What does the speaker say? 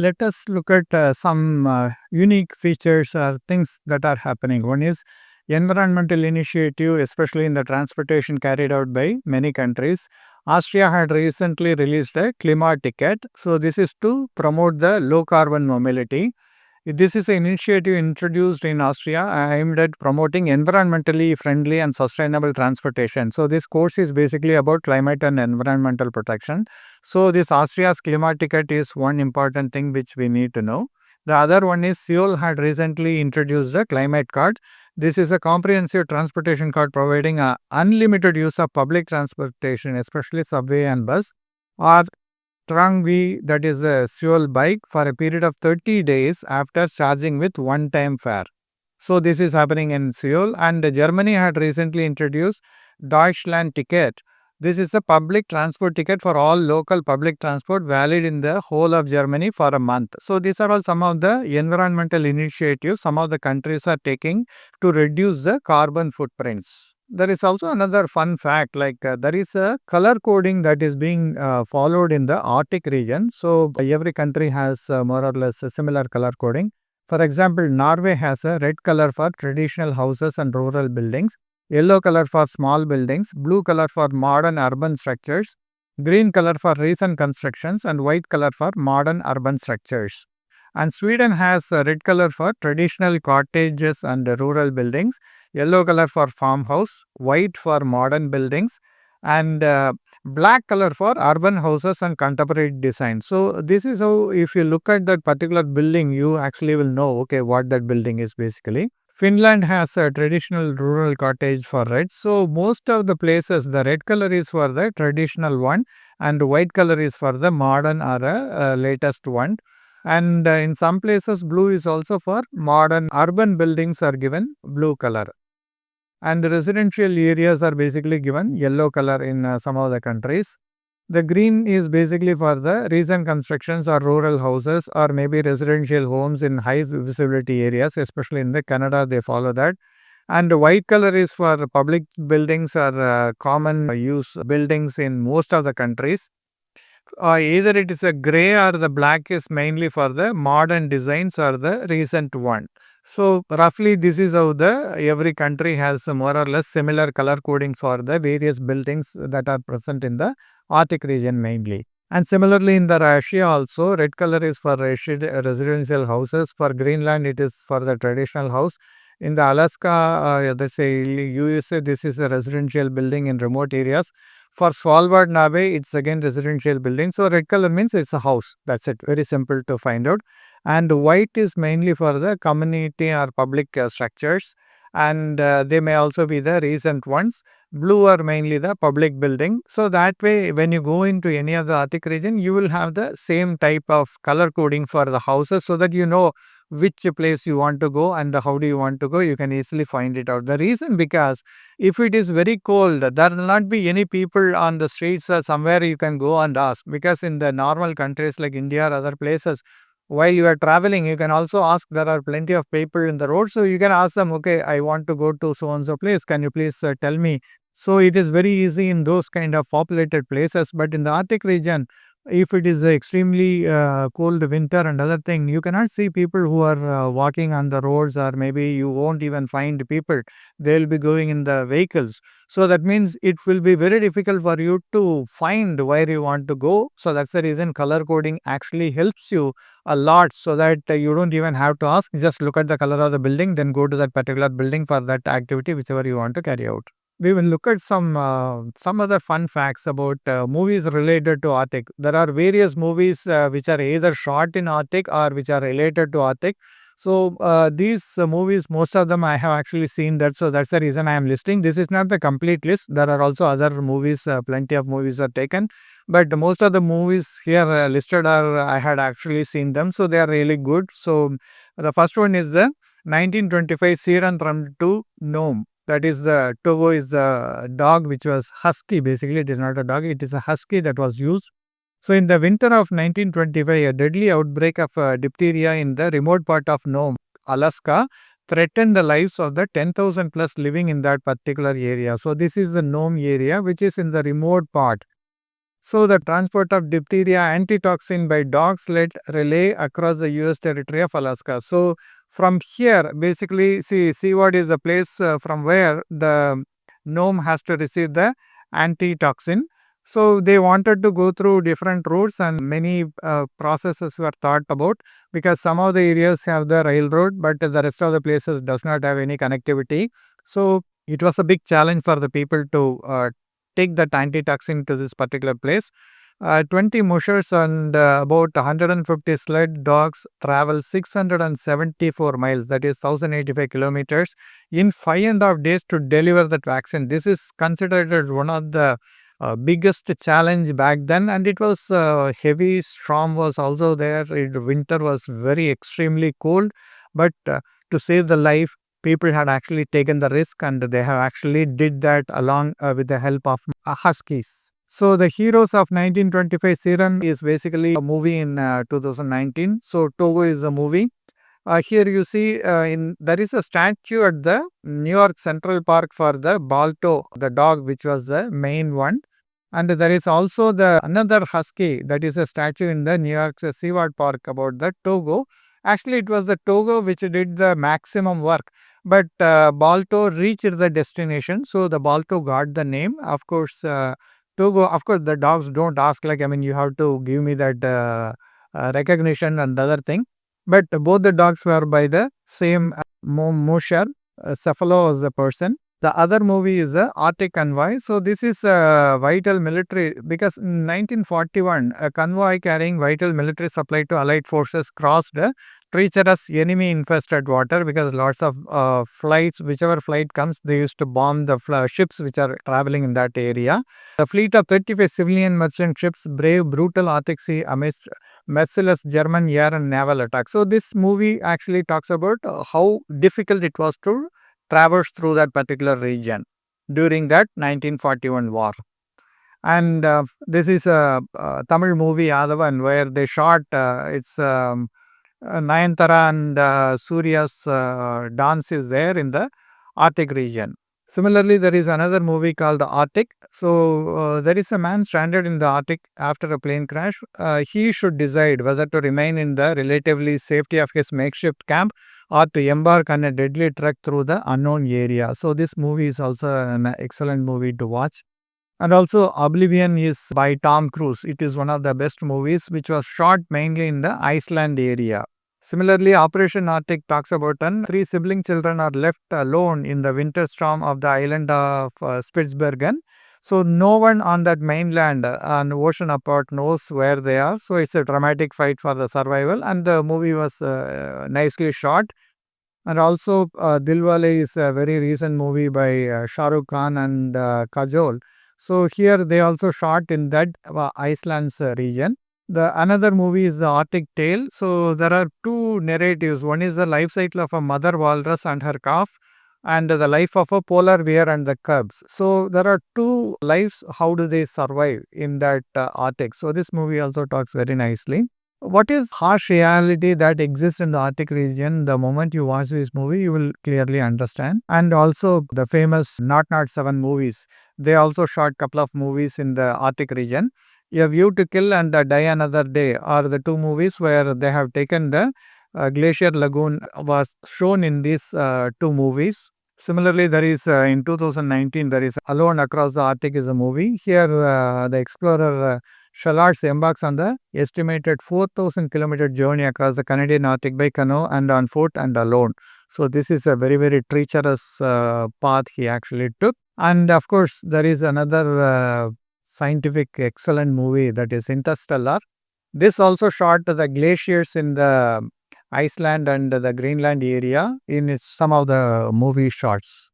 let us look at some unique features or things that are happening. One is environmental initiative, especially in the transportation carried out by many countries. Austria had recently released a climate ticket. So, this is to promote the low carbon mobility. This is an initiative introduced in Austria aimed at promoting environmentally friendly and sustainable transportation. So, this course is basically about climate and environmental protection. So, this Austria's climate ticket is one important thing which we need to know. The other one is Seoul had recently introduced a climate card. This is a comprehensive transportation card providing unlimited use of public transportation, especially subway and bus, or Trang that is a fuel bike, for a period of 30 days after charging with one-time fare. So this is happening in Seoul, and Germany had recently introduced Deutschland ticket. This is a public transport ticket for all local public transport valid in the whole of Germany for a month. So these are all some of the environmental initiatives some of the countries are taking to reduce the carbon footprints. There is also another fun fact, like there is a color coding that is being followed in the Arctic region. So every country has more or less a similar color coding. For example, Norway has a red color for traditional houses and rural buildings, yellow color for small buildings, blue color for modern urban structures, green color for recent constructions, and white color for modern urban structures. And Sweden has a red color for traditional cottages and rural buildings, yellow color for farmhouse, white for modern buildings, and black color for urban houses and contemporary design. So this is how, if you look at that particular building, you actually will know, okay, what that building is basically. Finland has a traditional rural cottage for red. So most of the places, the red color is for the traditional one, and white color is for the modern or latest one. And in some places, blue is also for modern urban buildings are given blue color. And residential areas are basically given yellow color in some of the countries. The green is basically for the recent constructions or rural houses or maybe residential homes in high visibility areas, especially in the Canada, they follow that. And white color is for public buildings or common use buildings in most of the countries. Either it is a gray or the black is mainly for the modern designs or the recent one. So roughly this is how the every country has more or less similar color coding for the various buildings that are present in the Arctic region mainly. And similarly in the Russia also, red color is for residential houses. For Greenland it is for the traditional house. In the Alaska, let's say USA, this is a residential building in remote areas. For Svalbard, Norway, it's again residential building. So red color means it's a house. That's it. Very simple to find out. And white is mainly for the community or public structures, and they may also be the recent ones. Blue are mainly the public building. So that way, when you go into any of the Arctic region, you will have the same type of color coding for the houses, so that you know which place you want to go and how do you want to go. You can easily find it out. The reason, because if it is very cold, there will not be any people on the streets or somewhere you can go and ask, because in the normal countries like India or other places, while you are traveling, you can also ask. There are plenty of people in the road, so you can ask them, okay, I want to go to so and so place, can you please tell me? So it is very easy in those kind of populated places. But in the Arctic region, if it is a extremely cold winter and other thing, you cannot see people who are walking on the roads, or maybe you won't even find people. They will be going in the vehicles. So that means it will be very difficult for you to find where you want to go. So that's the reason color coding actually helps you a lot, so that you don't even have to ask. Just look at the color of the building, then go to that particular building for that activity whichever you want to carry out. We will look at some other fun facts about movies related to Arctic. There are various movies which are either shot in Arctic or which are related to Arctic. So these movies, most of them I have actually seen that. So that's the reason I am listing. This is not the complete list. There are also other movies. Plenty of movies are taken, but most of the movies here listed are I had actually seen them. So they are really good. So the first one is the 1925 Siren Run to Gnome. That is the Togo is the dog which was husky. Basically, it is not a dog, it is a husky that was used. So, in the winter of 1925, a deadly outbreak of diphtheria in the remote part of Nome, Alaska, threatened the lives of the 10,000 plus living in that particular area. So, this is the Nome area which is in the remote part. So the transport of diphtheria antitoxin by dogs-led relay across the U.S. territory of Alaska. So from here, basically, see, seaward is the place from where the gnome has to receive the antitoxin. So they wanted to go through different routes, and many processes were thought about, because some of the areas have the railroad, but the rest of the places does not have any connectivity. So it was a big challenge for the people to take that antitoxin to this particular place. 20 mushers and about 150 sled dogs travel 674 miles, that is 1085 kilometers, in 5.5 days to deliver that vaccine. This is considered as one of the biggest challenge back then, and it was heavy storm was also there. Winter was very extremely cold, but to save the life, people had actually taken the risk, and they have actually did that along with the help of huskies. So the heroes of 1925 Siren is basically a movie in 2019. So Togo is a movie. Here you see in there is a statue at the New York Central Park for the Balto, the dog, which was the main one. And there is also the another husky, that is a statue in the New York Seaward Park about the Togo. Actually, it was the Togo which did the maximum work, but Balto reached the destination, so the Balto got the name. Of course, Togo. Of course, the dogs don't ask like, I mean, you have to give me that recognition and other thing. But both the dogs were by the same Mosher. Cephalo was the person. The other movie is Arctic Convoy. So this is a vital military, because in 1941, a convoy carrying vital military supply to Allied forces crossed treacherous enemy-infested water, because lots of flights, whichever flight comes, they used to bomb the ships which are traveling in that area. The fleet of 35 civilian merchant ships braved brutal Arctic Sea amidst merciless German air and naval attacks. So this movie actually talks about how difficult it was to traverse through that particular region during that 1941 war. And this is a Tamil movie, Adavan, where they shot it's Nayantara and Surya's dance is there in the Arctic region. Similarly, there is another movie called The Arctic. So, there is a man stranded in the Arctic after a plane crash. He should decide whether to remain in the relatively safety of his makeshift camp or to embark on a deadly trek through the unknown area. So, this movie is also an excellent movie to watch. And also, Oblivion is by Tom Cruise. It is one of the best movies, which was shot mainly in the Iceland area. Similarly, Operation Arctic talks about three sibling children are left alone in the winter storm of the island of Spitsbergen. So no one on that mainland and ocean apart knows where they are. So it's a dramatic fight for the survival, and the movie was nicely shot. And also, Dilwale is a very recent movie by Shah Rukh Khan and Kajol. So here they also shot in that Iceland's region. The another movie is the Arctic Tale. So there are two narratives. One is the life cycle of a mother walrus and her calf, and the life of a polar bear and the cubs. So there are two lives. How do they survive in that Arctic? So this movie also talks very nicely. What is harsh reality that exists in the Arctic region? The moment you watch this movie, you will clearly understand. And also the famous Not Not 7 movies. They also shot couple of movies in the Arctic region. A View to Kill and Die Another Day are the two movies where they have taken the glacier lagoon was shown in these two movies. Similarly, there is in 2019 there is Alone Across the Arctic is a movie. Here the explorer Shallards embarks on the estimated 4,000-kilometer journey across the Canadian Arctic by canoe and on foot and alone. So this is a very, very treacherous path he actually took. And of course, there is another scientific excellent movie, that is Interstellar. This also shot the glaciers in the Iceland and the Greenland area in some of the movie shots.